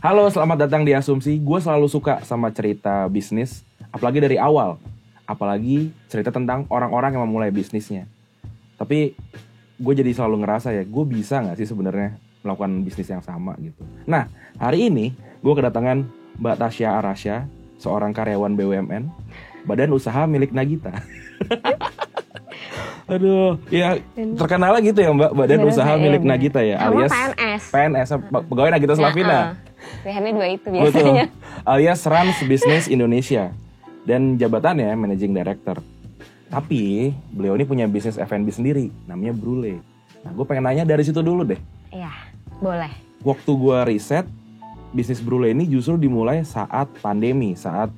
Halo, selamat datang di Asumsi. Gue selalu suka sama cerita bisnis, apalagi dari awal. Apalagi cerita tentang orang-orang yang memulai bisnisnya. Tapi gue jadi selalu ngerasa ya, gue bisa gak sih sebenarnya melakukan bisnis yang sama gitu. Nah, hari ini gue kedatangan Mbak Tasya Arasya, seorang karyawan BUMN, badan usaha milik Nagita. Aduh, ya terkenal gitu ya Mbak, badan usaha milik Nagita ya, sama alias PNS, pegawai Nagita Slavina. Pilihannya dua itu biasanya. Betul, alias Rans Business Indonesia. Dan jabatannya Managing Director. Tapi beliau ini punya bisnis F&B sendiri, namanya Brule. Nah, gue pengen nanya dari situ dulu deh. Iya, boleh. Waktu gue riset, bisnis Brule ini justru dimulai saat pandemi, saat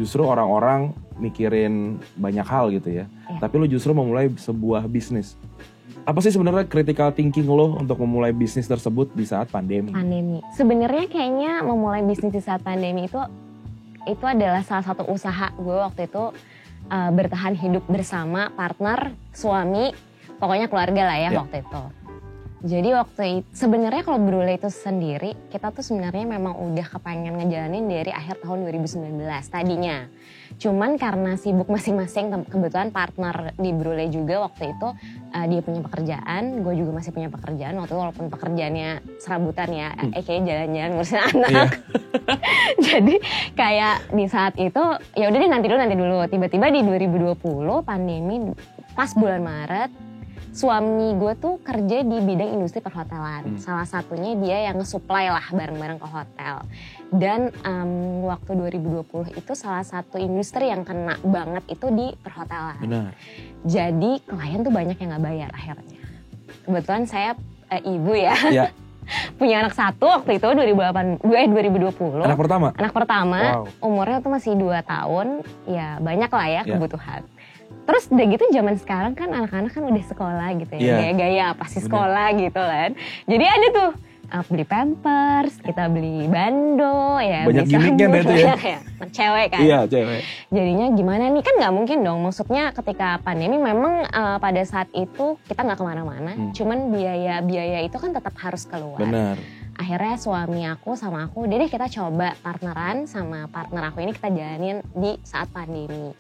justru orang-orang mikirin banyak hal gitu ya. Tapi lo justru memulai sebuah bisnis. Apa sih sebenarnya critical thinking lo untuk memulai bisnis tersebut di saat pandemi? Sebenarnya kayaknya memulai bisnis di saat pandemi itu adalah salah satu usaha gue waktu itu, bertahan hidup bersama partner, suami, pokoknya keluarga lah ya waktu itu. Jadi waktu itu sebenarnya kalau Brule itu sendiri, kita tuh sebenarnya memang udah kepengen ngejalanin dari akhir tahun 2019 tadinya. Cuman karena sibuk masing-masing, kebetulan partner di Brule juga waktu itu dia punya pekerjaan, gue juga masih punya pekerjaan. Waktu itu walaupun pekerjaannya serabutan ya, kayak jalan-jalan ngurusin anak. Jadi kayak di saat itu, ya udah deh nanti dulu. Tiba-tiba di 2020 pandemi pas bulan Maret, suami gue tuh kerja di bidang industri perhotelan. Salah satunya dia yang nge-supply lah barang-barang ke hotel. Dan waktu 2020 itu salah satu industri yang kena banget itu di perhotelan. Benar. Jadi klien tuh banyak yang gak bayar akhirnya. Kebetulan saya ibu ya. Punya anak satu waktu itu 2020. Anak pertama? Anak pertama, wow. Umurnya tuh masih 2 tahun. Ya banyak lah ya kebutuhan. Terus udah gitu zaman sekarang kan anak-anak kan udah sekolah gitu ya, gaya-gaya pasti sekolah gitu kan. Jadi ada tuh beli Pampers, kita beli bando ya. Banyak gimmicknya deh tuh ya. Cewek kan. Iya cewek. Jadinya gimana nih, kan gak mungkin dong. Maksudnya ketika pandemi memang pada saat itu kita gak kemana-mana. Cuman biaya itu kan tetap harus keluar. Benar. Akhirnya suami aku sama aku, deh kita coba partneran sama partner aku ini kita jalanin di saat pandemi.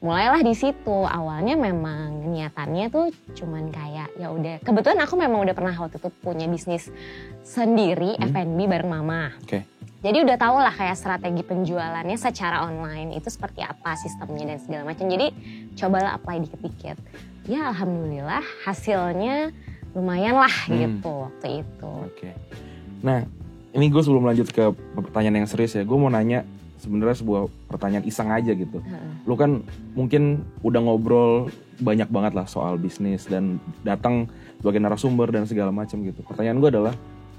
Mulailah di situ. Awalnya memang niatannya tuh cuman kayak ya udah. Kebetulan aku memang udah pernah waktu itu punya bisnis sendiri F&B bareng mama. Jadi udah tau lah kayak strategi penjualannya secara online itu seperti apa sistemnya dan segala macam. Jadi cobalah apply dikit-dikit. Ya alhamdulillah hasilnya lumayan lah gitu waktu itu. Nah ini gue sebelum lanjut ke pertanyaan yang serius ya, gue mau nanya sebenarnya sebuah pertanyaan iseng aja gitu. Lu kan mungkin udah ngobrol banyak banget lah soal bisnis dan datang sebagai narasumber dan segala macam gitu. Pertanyaan gue adalah,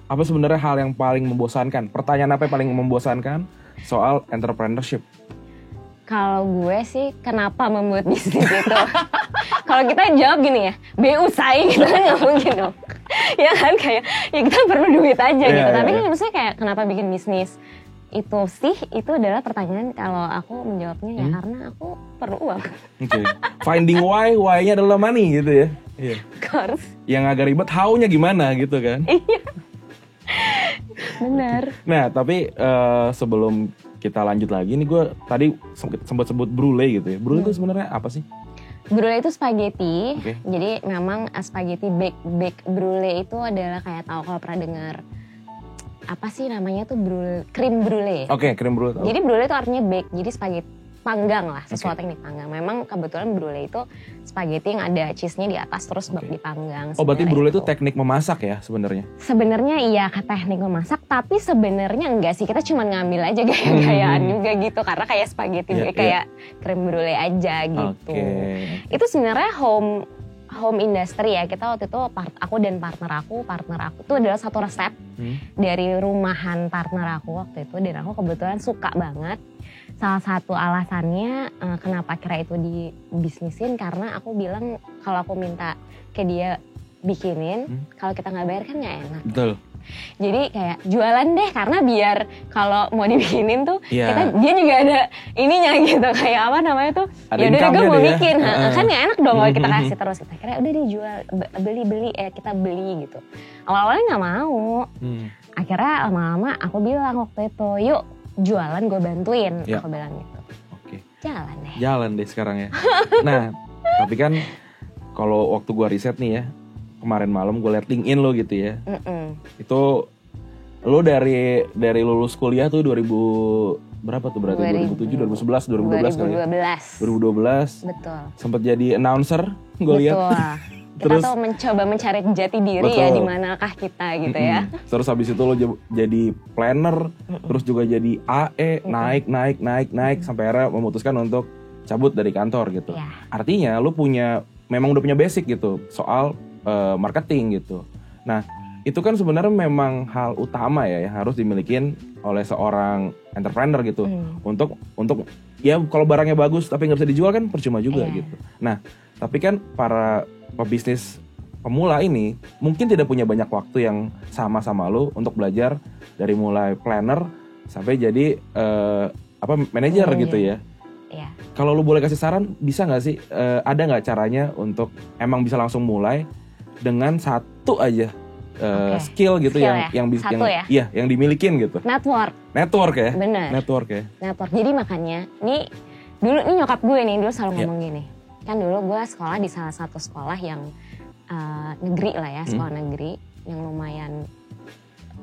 apa sebenarnya hal yang paling membosankan? Pertanyaan apa yang paling membosankan soal entrepreneurship? Kalau gue sih kenapa membuat bisnis itu? Kalau kita jawab gini ya, BU saing gitu kan gak mungkin dong. Ya kan kayak, ya kita perlu duit aja gitu. Tapi kan maksudnya kayak kenapa bikin bisnis? Itu adalah pertanyaan kalau aku menjawabnya ya karena aku perlu uang. Finding why-nya adalah money gitu ya. Of course. Yang agak ribet how-nya gimana gitu kan. Iya. Benar. Nah tapi sebelum kita lanjut lagi nih, gue tadi sempat sebut Brule gitu ya. Brule itu sebenarnya apa sih? Brule itu spaghetti. Jadi memang spaghetti bake brule itu adalah kayak tahu kalau pernah dengar apa sih namanya tuh krim brule. Krim brule. Jadi brule itu artinya bake, jadi spaghetti panggang lah, sesuatu yang dipanggang. Memang kebetulan brule itu spaghetti yang ada cheese-nya di atas terus dipanggang. Berarti brule itu teknik memasak ya sebenarnya? Sebenarnya iya teknik memasak, tapi sebenarnya enggak sih, kita cuma ngambil aja gaya-gayaan juga gitu karena kayak spaghetti kayak krim brule aja gitu. Itu sebenarnya home industry ya, kita waktu itu aku dan partner aku itu adalah satu resep dari rumahan partner aku waktu itu, dan aku kebetulan suka banget. Salah satu alasannya kenapa kira itu dibisnisin karena aku bilang kalau aku minta ke dia bikinin, kalau kita nggak bayar kan nggak enak. Betul. Jadi kayak jualan deh, karena biar kalau mau dibikinin tuh Iya. dia juga ada ininya gitu, kayak apa namanya tuh. Ada Ya udah deh gue income-nya mau deh ya. bikin, kan nggak enak dong kalau kita kasih terus. Kita kira udah dijual, beli kita beli gitu. Awal-awalnya nggak mau. Akhirnya lama-lama aku bilang waktu itu, yuk jualan gue bantuin, Ya. aku bilang gitu. Oke. Jalan deh Sekarang ya. Nah, tapi kan kalau waktu gua riset nih ya, kemarin malam gue liat LinkedIn lo gitu ya. Itu lo dari lulus kuliah tuh 2000 berapa tuh berarti? 2007, 2011, 2012 kali ya? 2012. Betul. Sempat jadi announcer, gue lihat. Kita Terus tuh mencoba mencari jati diri betul. ya, di manakah kita gitu ya. Terus habis itu lo jadi planner, terus juga jadi AE, naik sampai akhirnya memutuskan untuk cabut dari kantor gitu. Iya. Artinya lo memang udah punya basic gitu soal marketing gitu. Nah, itu kan sebenarnya memang hal utama ya yang harus dimilikin oleh seorang entrepreneur gitu. Untuk ya kalau barangnya bagus tapi nggak bisa dijual kan percuma juga gitu. Nah, tapi kan para pebisnis pemula ini mungkin tidak punya banyak waktu yang sama lo untuk belajar dari mulai planner sampai jadi manajer gitu ya. Iya. Kalau lu boleh kasih saran, bisa nggak sih ada nggak caranya untuk emang bisa langsung mulai dengan satu aja skill gitu yang bisa yang dimilikin gitu. Network ya. Bener. Network. Jadi makanya nih nyokap gue nih dulu selalu ngomong gini. Kan dulu gue sekolah di salah satu sekolah yang negeri lah ya, sekolah negeri yang lumayan,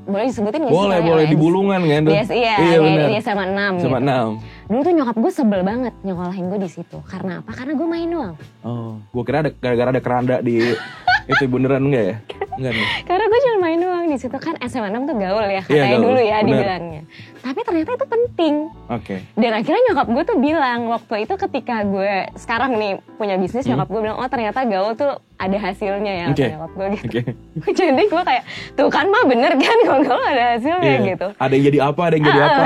boleh disebutin gak sih? Boleh, di Bulungan kan? Iya bener. Di SMA 6 SMA gitu. 6. Dulu tuh nyokap gue sebel banget nyokolahin gue di situ. Karena apa? Karena gue main doang. Oh, gue kira gara-gara ada keranda di itu beneran enggak ya? Enggak nih. Karena gue cuma main doang di situ, kan SMA 6 tuh gaul ya katanya gaul, dulu ya bener. dibilangnya. Tapi ternyata itu penting. Oke. Dan akhirnya nyokap gue tuh bilang waktu itu ketika gue sekarang nih punya bisnis, nyokap gue bilang, oh ternyata gaul tuh ada hasilnya ya, kata nyokap gue gitu. Jadi gue kayak, tuh kan mah bener kan kalau gaul ada hasilnya gitu. Ada yang jadi apa, ada yang jadi apa.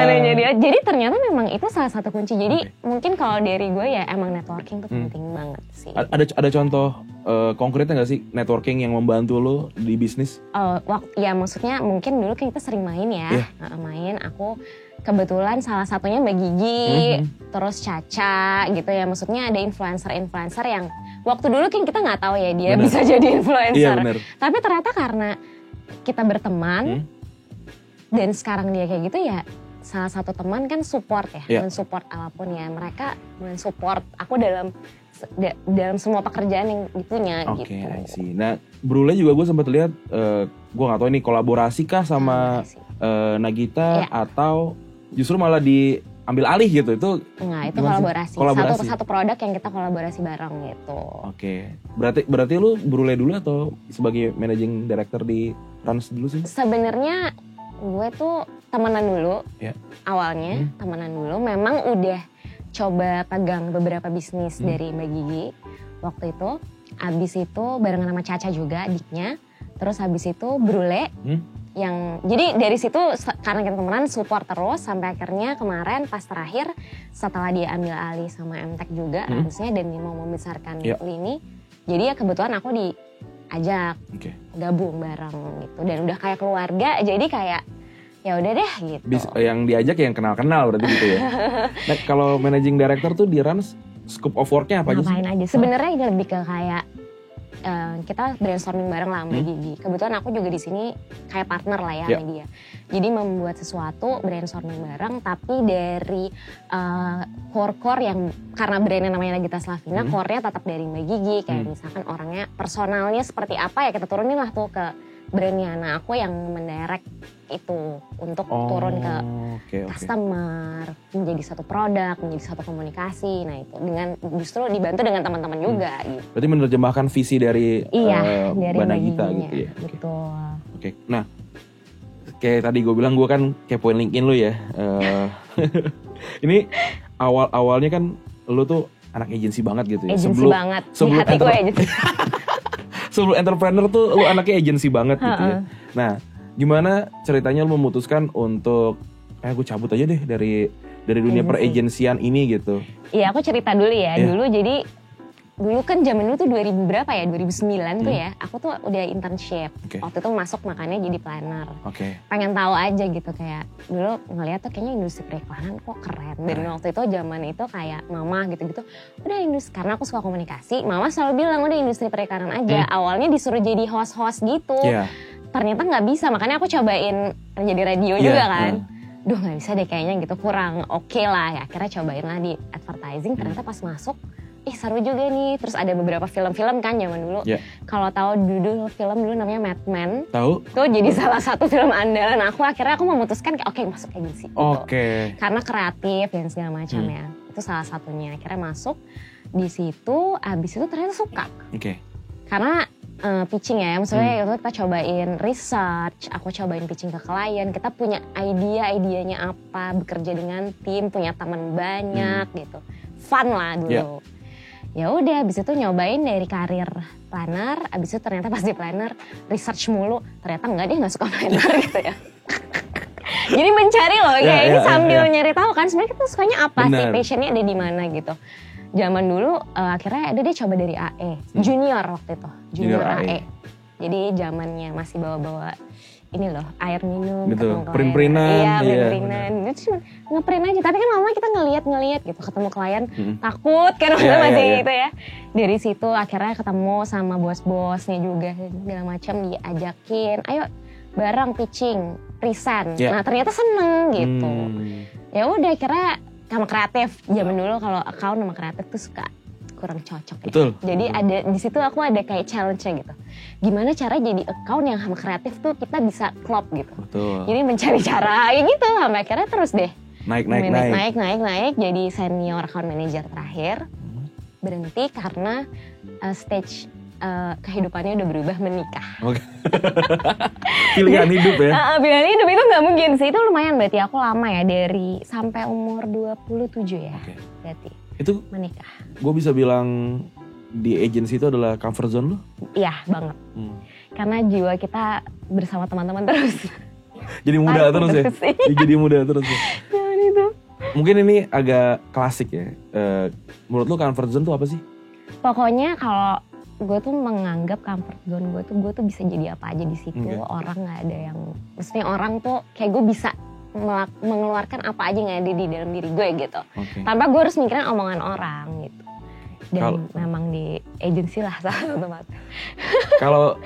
Jadi ternyata memang itu salah satu kunci. Jadi mungkin kalau dari gue ya emang networking tuh penting banget sih. Ada contoh konkretnya gak sih networking yang membantu lo di bisnis? Ya maksudnya mungkin dulu kan kita sering main ya. Main, aku kebetulan salah satunya Mbak Gigi, terus Caca gitu ya. Maksudnya ada influencer-influencer yang waktu dulu kan kita nggak tahu ya dia bisa jadi influencer. Iya, tapi ternyata karena kita berteman dan sekarang dia kayak gitu ya, salah satu teman kan support ya, mensupport apapun ya. Mereka mensupport aku dalam semua pekerjaan yang dipunya gitu. Oke, I see. Nah, Brule juga gue sempat lihat, gue nggak tahu ini kolaborasi kah sama Nagita atau justru malah diambil alih gitu. Itu kolaborasi. Satu produk yang kita kolaborasi bareng gitu. Oke. Berarti lu Brule dulu atau sebagai managing director di Rans dulu sih? Sebenarnya gue tuh temenan dulu. Awalnya temenan dulu, memang udah coba pegang beberapa bisnis dari Mbak Gigi waktu itu. Abis itu barengan sama Caca juga, adiknya. Terus habis itu Brule jadi dari situ karena kita temenan support terus sampai akhirnya kemarin pas terakhir setelah dia ambil alih sama MTech juga harusnya dan dia mau membesarkan Lini, jadi ya kebetulan aku diajak gabung bareng gitu dan udah kayak keluarga, jadi kayak ya udah deh gitu. Yang diajak yang kenal-kenal berarti gitu ya. Nah, kalau managing director tuh di Rans scope of work-nya apa aja sih? Ngapain aja? Sebenarnya ini lebih ke kayak kita brainstorming bareng lah sama Gigi. Kebetulan aku juga di sini kayak partner lah ya sama dia. Jadi membuat sesuatu brainstorming bareng, tapi dari core yang karena brandnya namanya Nagita Slavina, core-nya tetap dari Mbak Gigi. Kayak misalkan orangnya, personalnya seperti apa ya kita turunin lah tuh ke brandnya. Nah aku yang mendirect itu untuk turun ke customer, menjadi satu produk, menjadi satu komunikasi. Nah itu dengan justru dibantu dengan teman-teman juga gitu. Berarti menerjemahkan visi dari dari Mbak Nagita gitu ya. Betul. Oke. Nah kayak tadi gue bilang, gue kan kepoin LinkedIn lu ya. Ini awalnya kan lu tuh anak agensi banget gitu ya. Agensi banget. Sebelum hati gue agensi. Sebelum entrepreneur tuh lu anaknya agensi banget gitu ya. Nah, gimana ceritanya lu memutuskan untuk gue cabut aja deh dari dunia peragensian ini gitu? Iya, aku cerita dulu ya. Dulu jadi dulu kan zaman dulu tuh 2000 berapa ya, 2009 tuh ya, aku tuh udah internship. Waktu itu masuk makanya jadi planner. Pengen tahu aja gitu, kayak dulu ngeliat tuh kayaknya industri periklanan kok keren. Dan waktu itu zaman itu kayak mama gitu-gitu, udah industri, karena aku suka komunikasi, mama selalu bilang udah industri periklanan aja. Awalnya disuruh jadi host-host gitu. Ternyata nggak bisa, makanya aku cobain jadi radio juga kan. Duh nggak bisa deh kayaknya gitu, kurang oke lah ya. Akhirnya cobain lah di advertising, ternyata pas masuk, seru juga nih. Terus ada beberapa film-film kan zaman dulu. Kalau tahu dulu film dulu namanya Mad Men. Tahu? Tuh jadi salah satu film andalan aku. Akhirnya aku memutuskan kayak oke, masuk agensi. Karena kreatif dan segala macam ya. Itu salah satunya. Akhirnya masuk di situ. Abis itu ternyata suka. Karena pitching ya, maksudnya itu kita cobain research, aku cobain pitching ke klien, kita punya idenya apa, bekerja dengan tim, punya teman banyak gitu, fun lah dulu. Ya udah, abis itu nyobain dari karir planner, abis itu ternyata pas di planner research mulu, ternyata enggak, dia nggak suka planner gitu ya. Jadi mencari loh, kayak ini sambil nyari tahu kan sebenarnya kita sukanya apa sih, passionnya ada di mana gitu. Zaman dulu akhirnya ada dia coba dari AE, junior waktu itu, junior AE. Jadi zamannya masih bawa-bawa ini loh, air minum, print-printan. Iya, print-printan. Itu cuma nge-print aja, tapi kan lama kita ngeliat gitu, ketemu klien takut kan masih gitu ya. Dari situ akhirnya ketemu sama bos-bosnya juga, segala macam diajakin, ayo bareng pitching, present. Nah ternyata seneng gitu. Ya udah akhirnya sama kreatif, zaman dulu kalau account sama kreatif tuh suka kurang cocok ya. Jadi ada di situ aku ada kayak challenge-nya gitu. Gimana cara jadi account yang sama kreatif tuh kita bisa klop gitu. Jadi mencari cara kayak gitu, sampai akhirnya terus deh. Naik jadi senior account manager terakhir. Berhenti karena stage kehidupannya udah berubah, menikah. Pilihan hidup ya? Pilihan hidup itu gak mungkin sih, itu lumayan berarti aku lama ya, dari sampai umur 27 ya berarti itu menikah. Gue bisa bilang di agency itu adalah comfort zone lo? Iya banget, karena jiwa kita bersama teman-teman terus. Jadi muda terus ya? Jadi muda terus ya? Jangan itu. Mungkin ini agak klasik ya, menurut lo comfort zone tuh apa sih? Pokoknya kalau gue tuh menganggap comfort zone gue tuh bisa jadi apa aja di situ. Orang nggak ada yang, maksudnya orang tuh kayak gue bisa mengeluarkan apa aja yang ada di dalam diri gue gitu, tanpa gue harus mikirin omongan orang gitu. Dan memang di agency lah salah satu mata. Kalau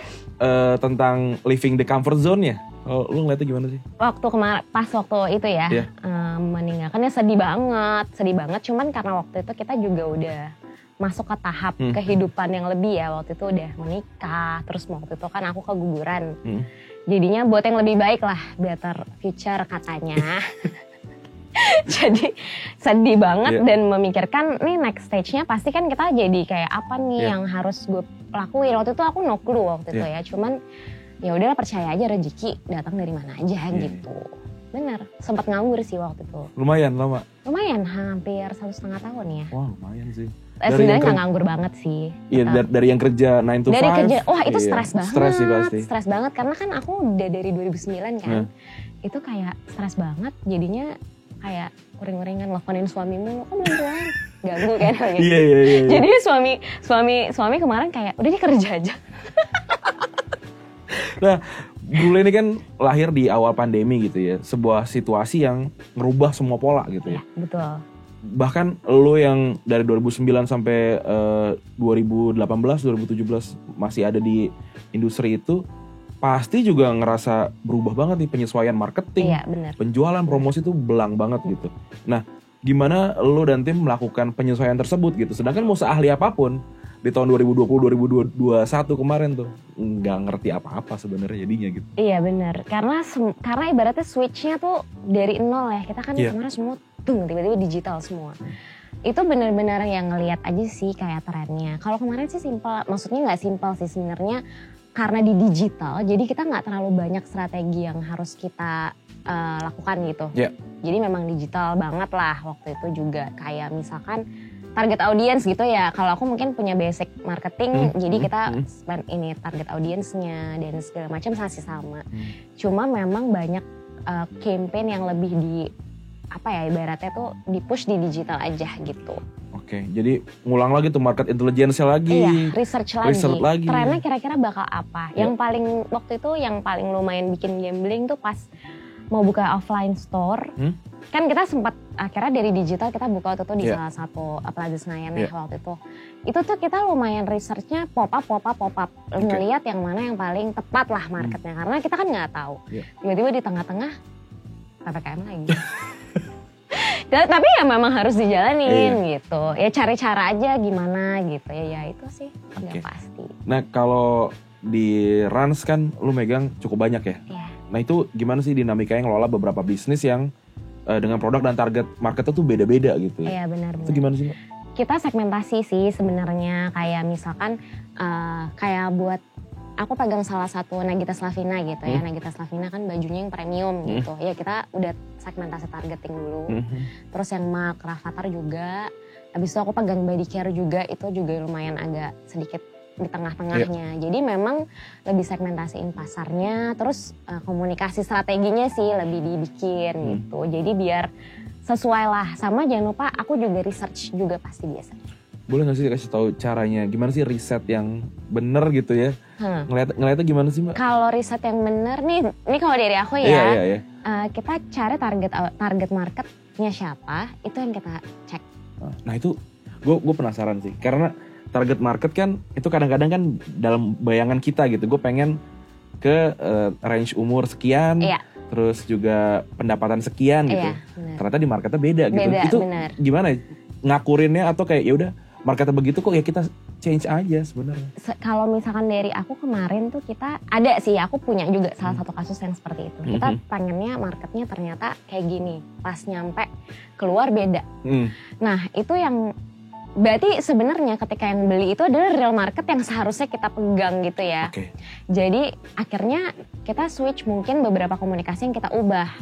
tentang living the comfort zone ya, lu ngeliatnya gimana sih? Waktu pas waktu itu ya, meninggalkannya sedih banget. Cuman karena waktu itu kita juga udah masuk ke tahap kehidupan yang lebih ya. Waktu itu udah menikah, terus waktu itu kan aku keguguran. Jadinya buat yang lebih baik lah, better future katanya. Jadi sedih banget dan memikirkan nih next stage-nya pasti kan kita jadi kayak apa nih yang harus gue lakuin. Waktu itu aku no clue waktu itu ya, cuman ya udahlah percaya aja rezeki datang dari mana aja gitu. Bener, sempat nganggur sih waktu itu. Lumayan lama? Lumayan, hampir 1,5 tahun ya. Wah lumayan sih. Sebenarnya gak nganggur banget sih. Iya dari yang kerja 9 to 5. Dari kerja, wah itu stres banget. Stres sih pasti. Stres banget, karena kan aku udah dari 2009 kan. Itu kayak stres banget, jadinya kayak uring-uringan nelfonin suamimu, kok belum pulang? Ganggu kan. Iya. Jadi suami kemarin kayak, udah dia kerja aja. Nah, Brule ini kan lahir di awal pandemi gitu ya. Sebuah situasi yang ngerubah semua pola gitu ya. Betul. Bahkan lo yang dari 2009 sampai 2018, 2017 masih ada di industri itu, pasti juga ngerasa berubah banget nih penyesuaian marketing, penjualan, promosi itu belang banget gitu. Nah, gimana lo dan tim melakukan penyesuaian tersebut gitu? Sedangkan mau seahli apapun di tahun 2020-2021 kemarin tuh nggak ngerti apa-apa sebenarnya jadinya gitu. Iya benar, karena ibaratnya switch-nya tuh dari nol ya. Kita kan kemarin semua tiba-tiba digital semua. Itu benar-benar yang ngelihat aja sih kayak trennya. Kalau kemarin sih simpel, maksudnya nggak simpel sih sebenarnya, karena di digital jadi kita nggak terlalu banyak strategi yang harus kita lakukan gitu. Jadi memang digital banget lah waktu itu juga, kayak misalkan target audience gitu ya. Kalau aku mungkin punya basic marketing, jadi kita spend ini target audience-nya dan segala macam masih sama. Cuma memang banyak campaign yang lebih di apa ya, ibaratnya tuh di push di digital aja gitu. Oke, jadi ngulang lagi tuh market intelligence lagi. Iya, research lagi. lagi. Trennya kira-kira bakal apa? Iya. Yang paling waktu itu yang paling lumayan bikin gambling tuh pas mau buka offline store. Kan kita sempat akhirnya dari digital kita buka waktu itu di salah satu Plaza Senayan ya waktu itu. Itu tuh kita lumayan researchnya pop up. Ngeliat yang mana yang paling tepat lah marketnya. Karena kita kan nggak tahu. Tiba-tiba di tengah-tengah PPKM lagi. Tapi ya memang harus dijalanin gitu. Ya cari cara aja gimana gitu. Ya itu sih yang pasti. Nah kalau di Rans kan lu megang cukup banyak ya. Nah itu gimana sih dinamikanya ngelola beberapa bisnis yang dengan produk dan target marketnya tuh beda-beda gitu. Iya benar. Itu gimana sih Mbak? Kita segmentasi sih sebenarnya, kayak misalkan kayak buat aku pegang salah satu Nagita Slavina gitu ya. Nagita Slavina kan bajunya yang premium gitu. Ya kita udah segmentasi targeting dulu. Terus yang MAC, Rafathar juga. Habis itu aku pegang body care juga, itu juga lumayan agak sedikit di tengah-tengahnya. Jadi memang lebih segmentasiin pasarnya, terus komunikasi strateginya sih lebih dibikin gitu. Jadi biar sesuai lah. Sama jangan lupa aku juga research juga pasti biasa. Boleh gak sih kasih tahu caranya? Gimana sih riset yang bener gitu ya? Ngeliatnya gimana sih Mbak? Kalau riset yang bener nih kalau dari aku ya, kita cari target marketnya siapa, itu yang kita cek. Nah itu gue penasaran sih, karena target market kan itu kadang-kadang kan dalam bayangan kita gitu. Gue pengen ke range umur sekian, terus juga pendapatan sekian gitu. Ternyata di marketnya beda gitu. Itu gimana? Ngakurinnya atau kayak ya udah marketnya begitu kok ya kita change aja sebenarnya. Kalau misalkan dari aku kemarin tuh kita ada sih, aku punya juga salah satu kasus yang seperti itu. Kita pengennya marketnya ternyata kayak gini, pas nyampe keluar beda. Nah itu yang berarti sebenarnya ketika yang beli itu adalah real market yang seharusnya kita pegang gitu ya. Jadi akhirnya kita switch mungkin beberapa komunikasi yang kita ubah.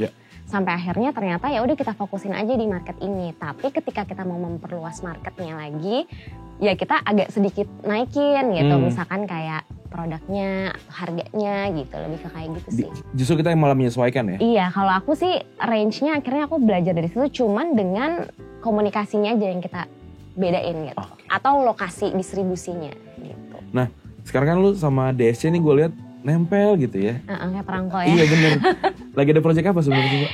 Sampai akhirnya ternyata ya udah kita fokusin aja di market ini. Tapi ketika kita mau memperluas marketnya lagi, ya kita agak sedikit naikin gitu. Misalkan kayak produknya, harganya gitu, lebih ke kayak gitu sih. Justru kita yang malah menyesuaikan ya? Iya, kalau aku sih range-nya akhirnya aku belajar dari situ, cuman dengan komunikasinya aja yang kita bedain gitu. Atau lokasi distribusinya gitu. Nah sekarang kan lu sama DSC nih gue lihat nempel gitu ya. Kayak perangko ya. Iya bener. Lagi ada proyek apa sebenarnya Mbak?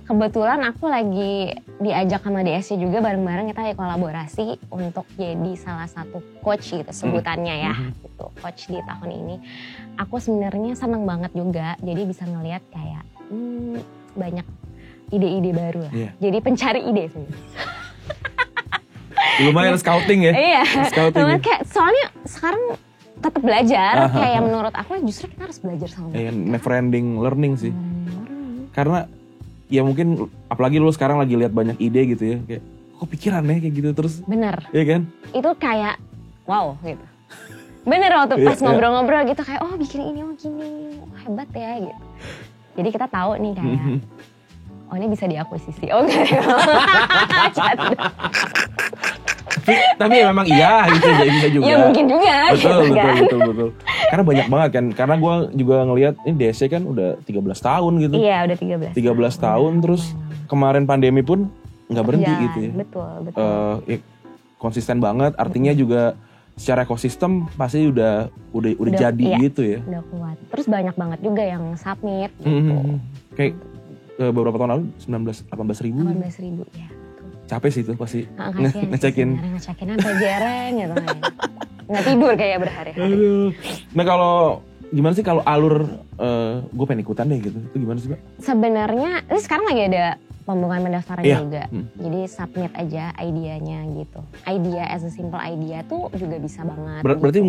Kebetulan aku lagi diajak sama DSC juga bareng-bareng, kita kolaborasi untuk jadi salah satu coach gitu sebutannya ya. Gitu, coach di tahun ini. Aku sebenarnya seneng banget juga, jadi bisa ngelihat kayak banyak ide-ide baru lah. Jadi pencari ide sebenarnya. Lumayan scouting ya? Iya, scouting kayak, soalnya sekarang tetap belajar, kayak menurut aku justru kita harus belajar sama mereka. Never ending learning sih. Karena ya mungkin apalagi lu sekarang lagi lihat banyak ide gitu ya, kayak kok pikiran ya kayak gitu terus. Bener. Iya kan? Itu kayak wow gitu. Bener waktu pas ngobrol-ngobrol gitu kayak oh bikin ini, oh gini, oh, hebat ya gitu. Jadi kita tahu nih kayak oh ini bisa diakuisisi. Oh enggak ya. Tapi ya memang iya gitu bisa juga. Ya mungkin juga. Betul. Karena banyak banget kan. Karena gue juga ngelihat ini DSC kan udah 13 tahun gitu. Iya udah 13 tahun terus kemarin pandemi pun gak berhenti gitu ya. Betul. Ya, konsisten banget artinya juga secara ekosistem pasti udah jadi gitu ya. Udah kuat. Terus banyak banget juga yang submit gitu. Kayak beberapa tahun lalu 18 ribu. 18 ribu ya. Capek sih itu pasti ngecekin sampai jereng gitu. Nggak tidur kayak berhari-hari. Nah kalau gimana sih kalau alur gue pengen ikutan deh gitu, itu gimana sih Mbak? Sebenarnya ini sekarang lagi ada pembukaan pendaftaran juga. Jadi submit aja idenya gitu. Idea as a simple idea tuh juga bisa banget. Berarti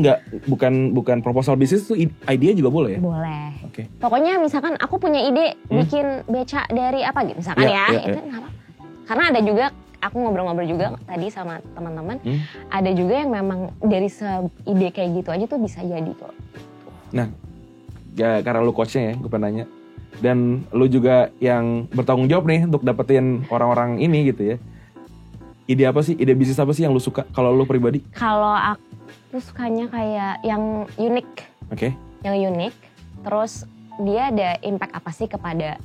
bukan proposal bisnis tuh idea juga boleh ya? Boleh. Oke. Pokoknya misalkan aku punya ide bikin beca dari apa gitu misalkan itu nggak apa-apa. Karena ada juga aku ngobrol-ngobrol juga tadi sama teman-teman, ada juga yang memang dari ide kayak gitu aja tuh bisa jadi kok. Nah, ya karena lu coachnya ya, gue pengen nanya. Dan lu juga yang bertanggung jawab nih untuk dapetin orang-orang ini gitu ya. Ide apa sih, ide bisnis apa sih yang lu suka kalau lu pribadi? Kalau aku sukanya kayak yang unik. Oke. Yang unik, terus dia ada impact apa sih kepada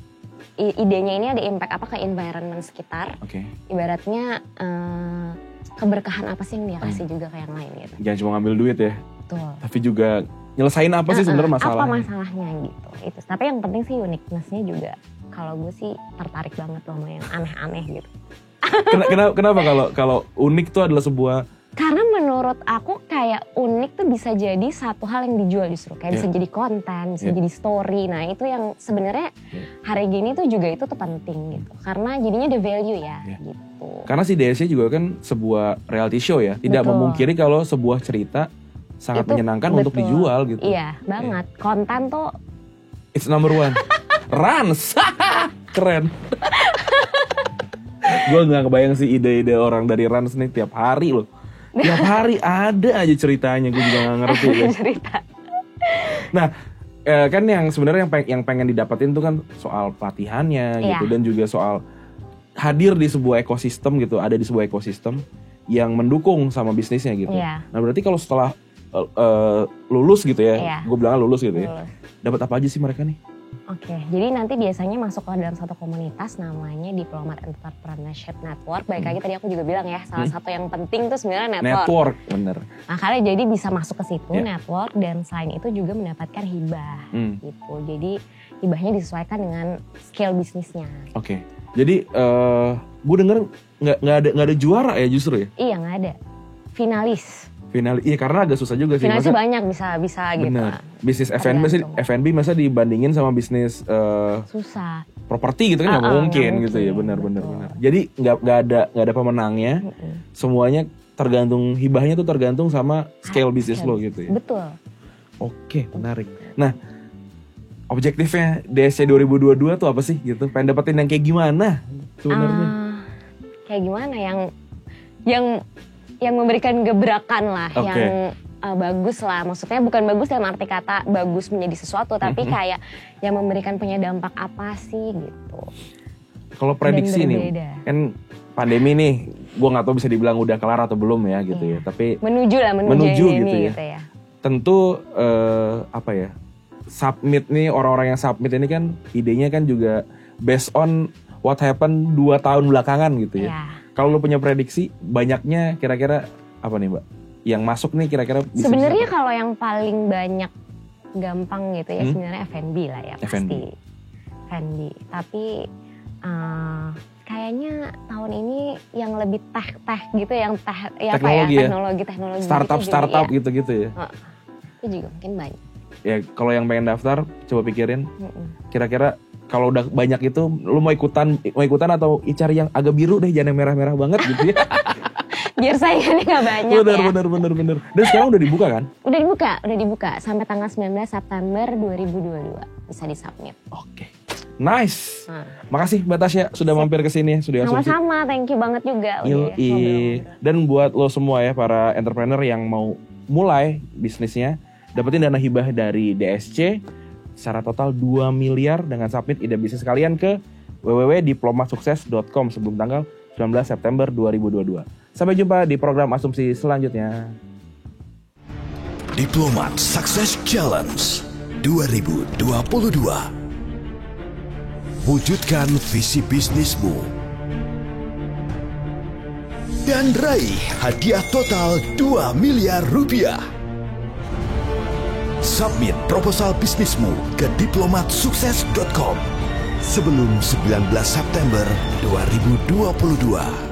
idenya ini ada impact apa ke environment sekitar. Oke. Ibaratnya keberkahan apa sih yang dia kasih juga ke yang lain gitu. Jangan cuma ngambil duit ya, Betul. tapi juga nyelesain apa sih sebenarnya masalahnya. Apa masalahnya gitu. Itu. Tapi yang penting sih uniqueness-nya juga. Kalau gue sih tertarik banget loh sama yang aneh-aneh gitu. Kenapa kalau unik tuh adalah sebuah... Karena menurut aku kayak unik tuh bisa jadi satu hal yang dijual justru. Kayak bisa jadi konten, bisa jadi story. Nah itu yang sebenarnya hari gini tuh juga itu tuh penting gitu. Karena jadinya the value ya gitu. Karena si DSC juga kan sebuah reality show ya. Tidak memungkiri kalau sebuah cerita sangat itu menyenangkan untuk dijual gitu. Iya banget. Konten tuh... It's number one. Rans. Keren. Gue gak kebayang sih ide-ide orang dari Rans nih tiap hari loh. Tiap hari ada aja ceritanya, gue juga gak ngerti. Cerita. Nah, kan yang sebenarnya yang pengen didapetin tuh kan soal pelatihannya gitu, dan juga soal hadir di sebuah ekosistem gitu, ada di sebuah ekosistem yang mendukung sama bisnisnya gitu. Nah, berarti kalau setelah lulus gitu ya, gue bilangnya lulus gitu ya, dapat apa aja sih mereka nih? Oke, jadi nanti biasanya masuk ke dalam satu komunitas namanya Diplomat Entrepreneurship Network. Baik lagi tadi aku juga bilang ya, salah satu yang penting tuh sebenarnya network. Network, bener. Nah, kalian jadi bisa masuk ke situ network, dan selain itu juga mendapatkan hibah gitu. Jadi hibahnya disesuaikan dengan scale bisnisnya. Oke, jadi gue denger nggak ada juara ya justru ya? Iya, nggak ada. Finalis. Iya karena agak susah juga sih. Finalisnya banyak bisa gitu. Bener. Bisnis F&B masa dibandingin sama bisnis susah. Properti gitu kan nggak mungkin gitu ya. Benar. Jadi nggak ada pemenangnya. Semuanya tergantung, hibahnya tuh tergantung sama scale bisnis lo gitu ya. Betul. Oke, menarik. Nah, objektifnya DSC 2022 tuh apa sih gitu? Pengen dapetin yang kayak gimana sebenarnya? Kayak gimana yang memberikan gebrakan lah, yang bagus lah. Maksudnya bukan bagus dalam arti kata bagus menjadi sesuatu, tapi kayak yang memberikan punya dampak apa sih gitu. Kalau prediksi nih, kan pandemi nih, gue nggak tahu bisa dibilang udah kelar atau belum ya gitu ya. Tapi menuju gitu ya. Tentu submit nih, orang-orang yang submit ini kan idenya kan juga based on what happened 2 tahun belakangan gitu ya. Kalau lo punya prediksi, banyaknya kira-kira apa nih Mbak? Yang masuk nih kira-kira bisa. Sebenarnya kalau yang paling banyak gampang gitu ya sebenarnya F&B lah ya pasti. F&B. Tapi kayaknya tahun ini yang lebih tech gitu, yang teknologi startup gitu ya. Itu juga mungkin banyak. Ya kalau yang pengen daftar coba pikirin. Kira-kira kalau udah banyak itu, lu mau ikutan atau cari yang agak biru deh, jangan yang merah-merah banget gitu ya. Biar saingannya gak banyak bener. Dan sekarang udah dibuka kan? Udah dibuka sampai tanggal 19 September 2022 bisa disubmit. Oke. Nice. Makasih Mbak Tasya sudah mampir ke sini, sudah asumsi. Sama-sama, thank you banget juga. Dan buat lo semua ya para entrepreneur yang mau mulai bisnisnya, dapetin dana hibah dari DSC secara total 2 miliar dengan submit ide bisnis kalian ke www.diplomatsukses.com sebelum tanggal 19 September 2022. Sampai jumpa di program asumsi selanjutnya. Diplomat Success Challenge 2022. Wujudkan visi bisnismu dan raih hadiah total 2 miliar rupiah. Submit proposal bisnismu ke diplomatsukses.com sebelum 19 September 2022.